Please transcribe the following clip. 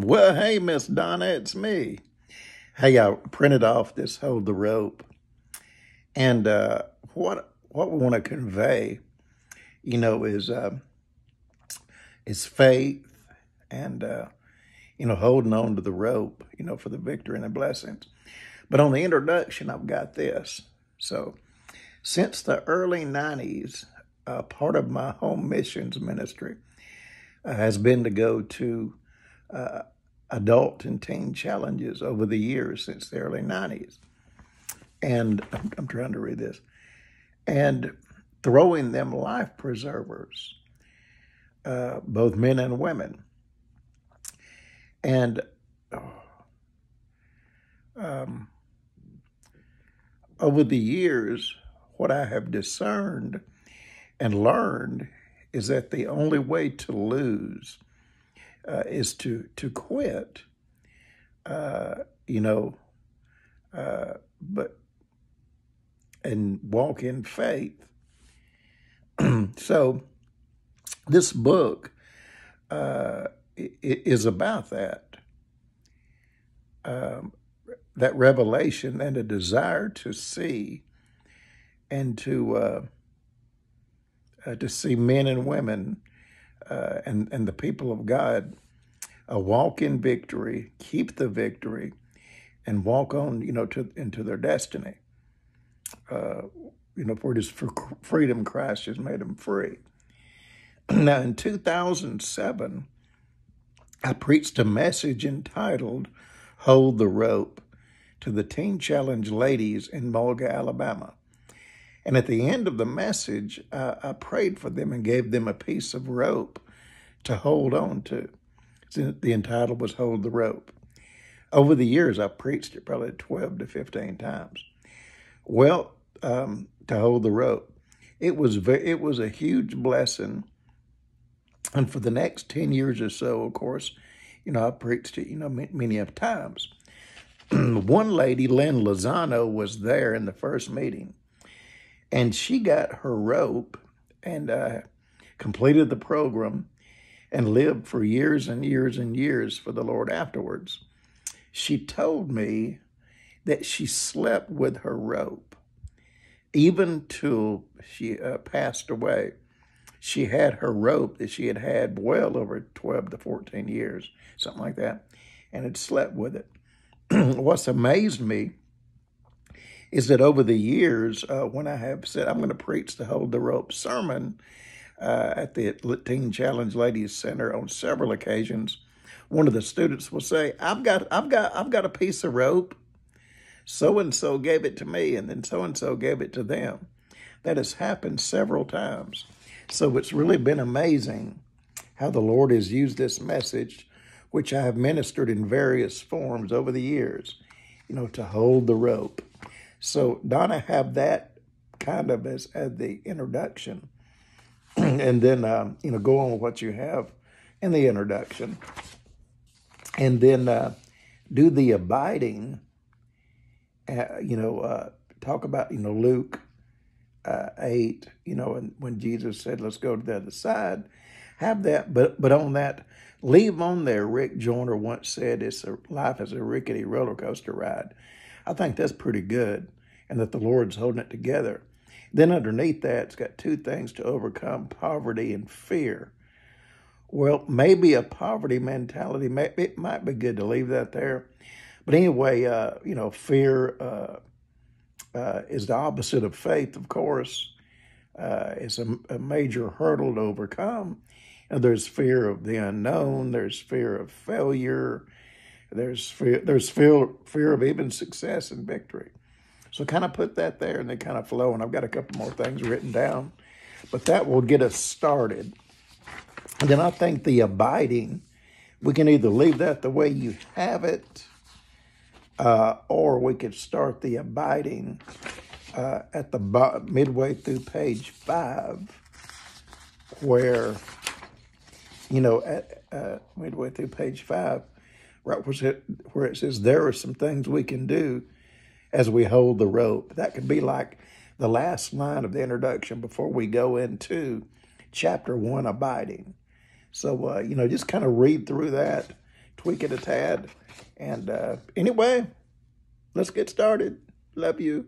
Well, hey, Miss Donna, it's me. Hey, I printed off this Hold the Rope, and what we want to convey, is faith and holding on to the rope, for the victory and the blessings. But on the introduction, I've got this. So, since the early '90s, part of my home missions ministry has been to go to adult and teen challenges over the years since the early '90s. And I'm trying to read this. And throwing them life preservers, both men and women. And over the years, what I have discerned and learned is that the only way to lose is to quit, but and walk in faith. So this book is about that, that revelation and a desire to see and to see men and women and the people of God walk in victory, keep the victory, and walk on, into their destiny. For it is for freedom Christ has made them free. Now, in 2007, I preached a message entitled "Hold the Rope" to the Teen Challenge ladies in Mulga, Alabama. And at the end of the message, I prayed for them and gave them a piece of rope to hold on to. The entitle was "Hold the Rope." Over the years, I preached it probably 12 to 15 times. Well, to hold the rope, it was a huge blessing. And for the next 10 years or so, of course, I preached it, many of times. One lady, Lynn Lozano, was there in the first meeting. And she got her rope and completed the program and lived for years and years and years for the Lord afterwards. She told me that she slept with her rope, even till she passed away. She had her rope that she had had well over 12 to 14 years, something like that, and had slept with it. What's amazed me is that over the years, when I have said I'm going to preach the Hold the Rope sermon at the Teen Challenge Ladies Center on several occasions, one of the students will say, I've got a piece of rope. So-and-so gave it to me, and then so-and-so gave it to them. That has happened several times. So it's really been amazing how the Lord has used this message, which I have ministered in various forms over the years, to hold the rope. So, Donna, have that kind of as the introduction. And then, go on with what you have in the introduction. And then do the abiding. Talk about, Luke 8, and when Jesus said, let's go to the other side, have that. But on that, leave on there, Rick Joyner once said, life is a rickety roller coaster ride. I think that's pretty good, and that the Lord's holding it together. Then underneath that, it's got two things to overcome: poverty and fear. Well, maybe a poverty mentality, it might be good to leave that there. But anyway, fear is the opposite of faith, of course. It's a major hurdle to overcome. And there's fear of the unknown. There's fear of failure. There's fear of even success and victory. So kind of put that there and they kind of flow. And I've got a couple more things written down. But that will get us started. And then I think the abiding, we can either leave that the way you have it, or we could start the abiding at the midway through page 5, where, midway through page 5, right where it says there are some things we can do as we hold the rope. That could be like the last line of the introduction before we go into chapter 1, abiding. So, just kind of read through that, tweak it a tad. And anyway, let's get started. Love you.